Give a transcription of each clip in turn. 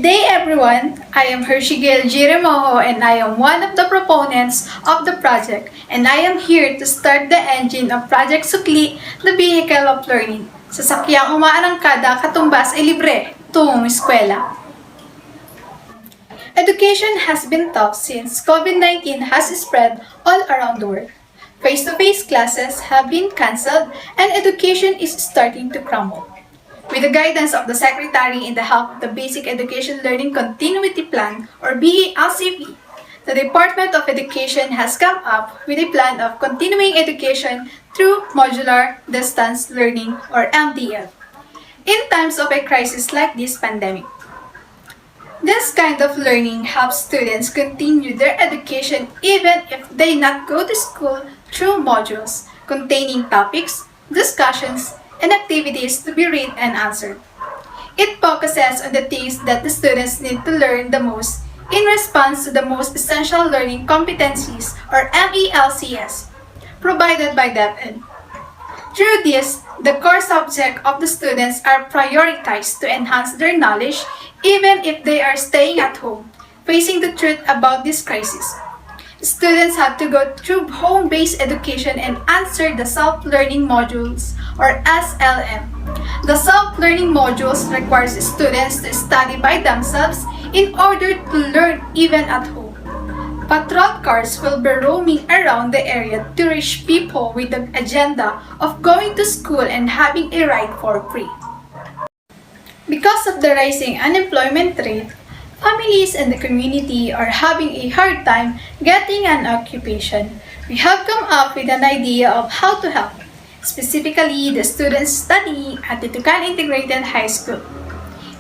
Good day everyone! I am Hershigil Jiremoho and I am one of the proponents of the project and I am here to start the engine of Project SUKLI, the vehicle of learning. Sasakyang umaarangkada katumbas ay libre, tungong eskwela. Education has been tough since COVID-19 has spread all around the world. Face-to-face classes have been cancelled and education is starting to crumble. With the guidance of the Secretary in the help of the Basic Education Learning Continuity Plan or BELCP, the Department of Education has come up with a plan of continuing education through modular distance learning or MDL in times of a crisis like this pandemic. This kind of learning helps students continue their education even if they not go to school through modules containing topics, discussions, and activities to be read and answered. It focuses on the things that the students need to learn the most in response to the most essential learning competencies or MELCS provided by DepEd. Through this, the core subject of the students are prioritized to enhance their knowledge even if they are staying at home, facing the truth about this crisis. Students have to go through home-based education and answer the self-learning modules or SLM. The self-learning modules requires students to study by themselves in order to learn even at home. Patrol cars will be roaming around the area to reach people with the agenda of going to school and having a ride for free. Because of the rising unemployment rate, families and the community are having a hard time getting an occupation. We have come up with an idea of how to help, specifically the students studying at the Tucan Integrated High School.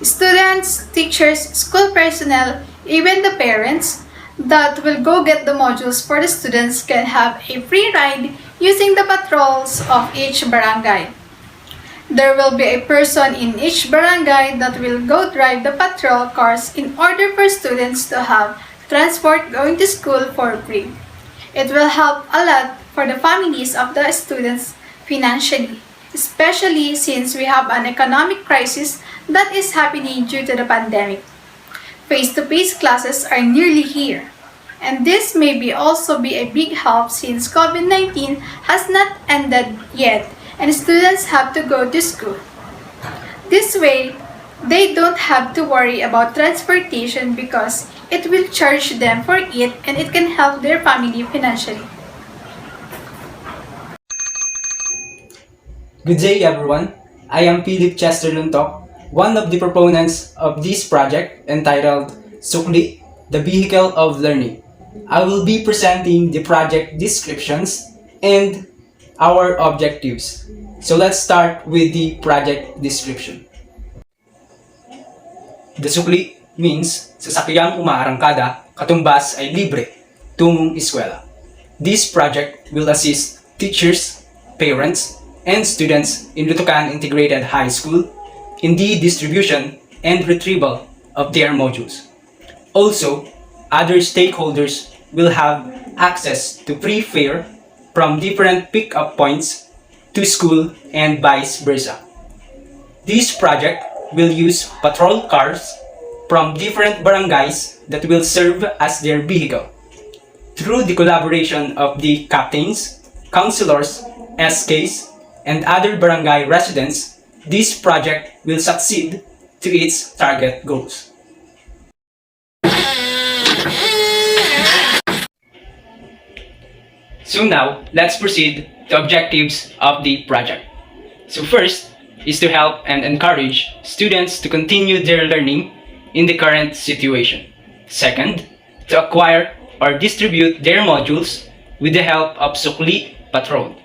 Students, teachers, school personnel, even the parents that will go get the modules for the students can have a free ride using the patrols of each barangay. There will be a person in each barangay that will go drive the patrol cars in order for students to have transport going to school for free. It will help a lot for the families of the students financially, especially since we have an economic crisis that is happening due to the pandemic. Face-to-face classes are nearly here, and this may also be a big help since COVID-19 has not ended yet and students have to go to school. This way, they don't have to worry about transportation because it will charge them for it and it can help their family financially. Good day everyone, I am Philip Chester Luntok, one of the proponents of this project entitled SUKLI, the Vehicle of Learning. I will be presenting the project descriptions and our objectives. So let's start with the project description. The SUKLI means sasakyang umaarangkada, katumbas ay libre, tungong eskwela. This project will assist teachers, parents, and students in Tucan Integrated High School in the distribution and retrieval of their modules. Also, other stakeholders will have access to free fare from different pick-up points to school and vice versa. This project will use patrol cars from different barangays that will serve as their vehicle. Through the collaboration of the captains, councilors, SKs, and other barangay residents, this project will succeed to its target goals. So now, let's proceed to objectives of the project. So first is to help and encourage students to continue their learning in the current situation. Second, to acquire or distribute their modules with the help of SUKLI Patrol.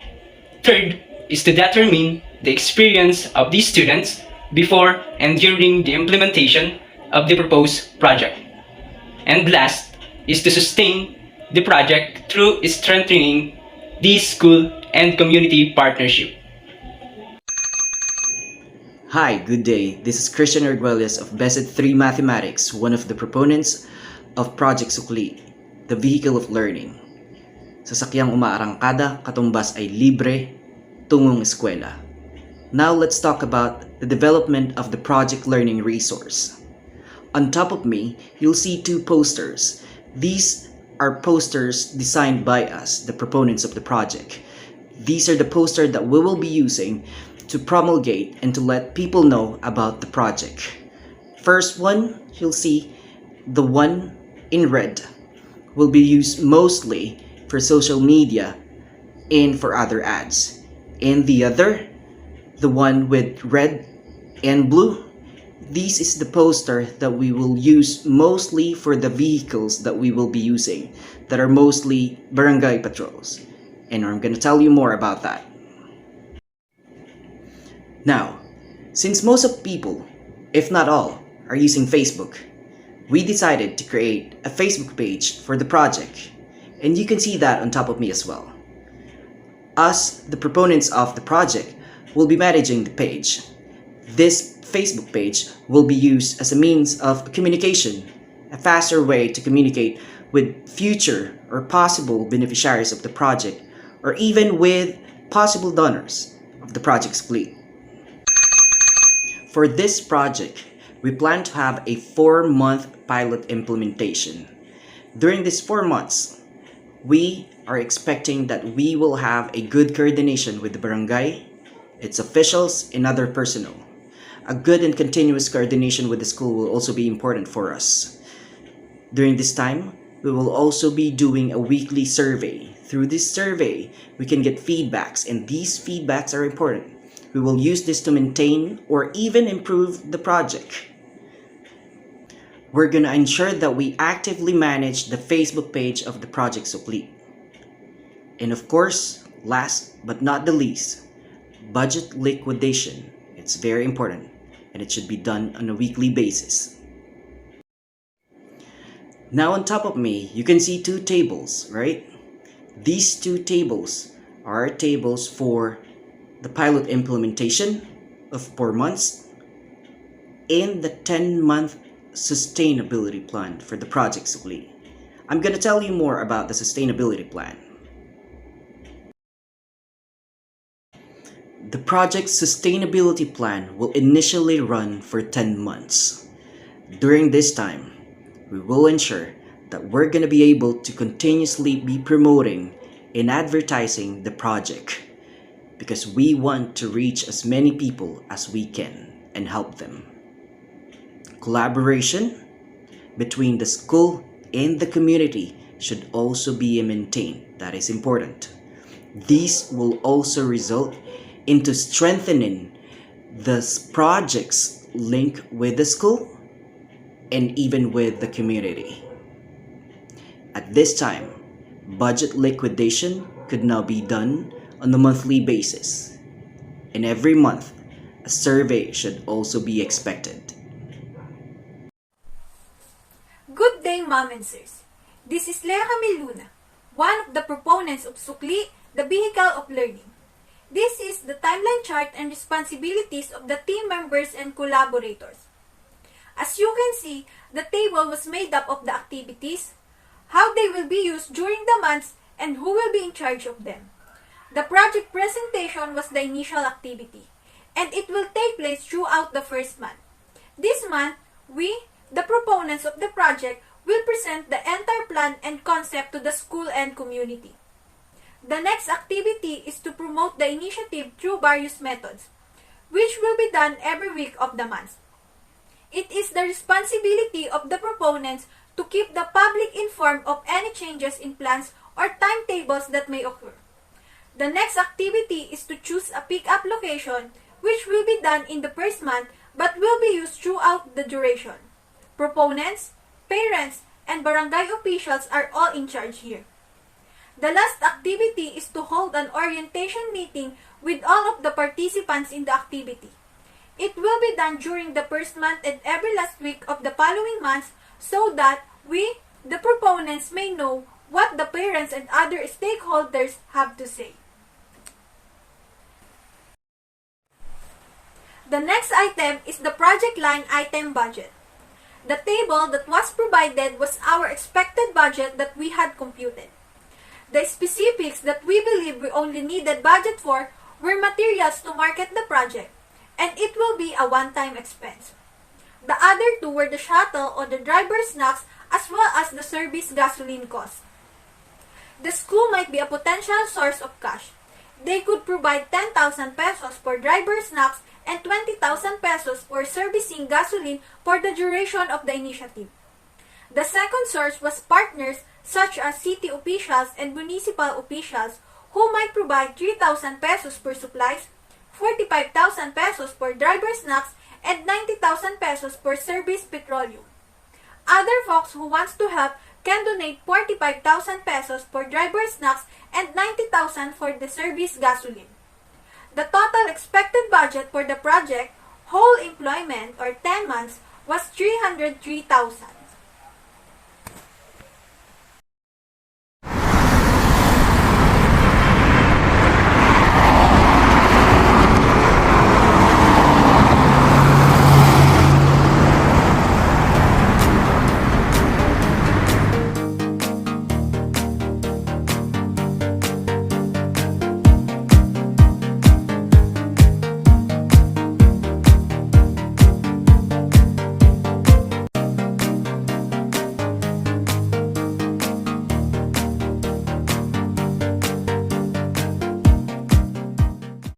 Third is to determine the experience of these students before and during the implementation of the proposed project. And last is to sustain the project through strengthening the school and community partnership. Hi, good day. This is Christian Arguelles of BESED 3 Mathematics, one of the proponents of Project SUKLI, the Vehicle of Learning. Sasakyang umaarangkada, katumbas ay libre, tungong eskwela. Now let's talk about the development of the project learning resource. On top of me, you'll see two posters. These are posters designed by us, the proponents of the project. These are the posters that we will be using to promulgate and to let people know about the project. First one, you'll see the one in red will be used mostly for social media and for other ads. And the other, the one with red and blue, this is the poster that we will use mostly for the vehicles that we will be using, that are mostly barangay patrols. And I'm gonna tell you more about that. Now, since most of people, if not all, are using Facebook, we decided to create a Facebook page for the project. And you can see that on top of me as well. Us, the proponents of the project, will be managing the page. This Facebook page will be used as a means of communication, a faster way to communicate with future or possible beneficiaries of the project, or even with possible donors of the project's fleet. For this project, we plan to have a 4-month pilot implementation. During these 4 months, we are expecting that we will have a good coordination with the barangay, its officials, and other personnel. A good and continuous coordination with the school will also be important for us. During this time, we will also be doing a weekly survey. Through this survey, we can get feedbacks, and these feedbacks are important. We will use this to maintain or even improve the project. We're gonna ensure that we actively manage the Facebook page of the Project SUKLI. And of course, last but not the least, budget liquidation. It's very important, and it should be done on a weekly basis. Now on top of me, you can see two tables, right? These two tables are tables for the pilot implementation of 4 months and the 10-month sustainability plan for the Project SUKLI. I'm gonna tell you more about the sustainability plan. The project's sustainability plan will initially run for 10 months. During this time, we will ensure that we're going to be able to continuously be promoting and advertising the project, because we want to reach as many people as we can and help them. Collaboration between the school and the community should also be maintained. That is important. These will also result into strengthening the project's link with the school and even with the community. At this time, budget liquidation could now be done on a monthly basis, and every month, a survey should also be expected. Good day, Mom and Sirs. This is Lea Camiluna, one of the proponents of SUKLI, the Vehicle of Learning. This is the timeline chart and responsibilities of the team members and collaborators. As you can see, the table was made up of the activities, how they will be used during the months, and who will be in charge of them. The project presentation was the initial activity, and it will take place throughout the first month. This month, we, the proponents of the project, will present the entire plan and concept to the school and community. The next activity is to promote the initiative through various methods, which will be done every week of the month. It is the responsibility of the proponents to keep the public informed of any changes in plans or timetables that may occur. The next activity is to choose a pick-up location, which will be done in the first month but will be used throughout the duration. Proponents, parents, and barangay officials are all in charge here. The last activity is to hold an orientation meeting with all of the participants in the activity. It will be done during the first month and every last week of the following months so that we, the proponents, may know what the parents and other stakeholders have to say. The next item is the project line item budget. The table that was provided was our expected budget that we had computed. The specifics that we believe we only needed budget for were materials to market the project, and it will be a one-time expense. The other two were the shuttle or the driver's snacks as well as the service gasoline cost. The school might be a potential source of cash. They could provide 10,000 pesos for driver's snacks and 20,000 pesos for servicing gasoline for the duration of the initiative. The second source was partners such as city officials and municipal officials who might provide 3,000 pesos for supplies, 45,000 pesos for driver's snacks, and 90,000 pesos for service petroleum. Other folks who wants to help can donate 45,000 pesos for driver's snacks and 90,000 for the service gasoline. The total expected budget for the project, whole employment or 10 months, was 303,000.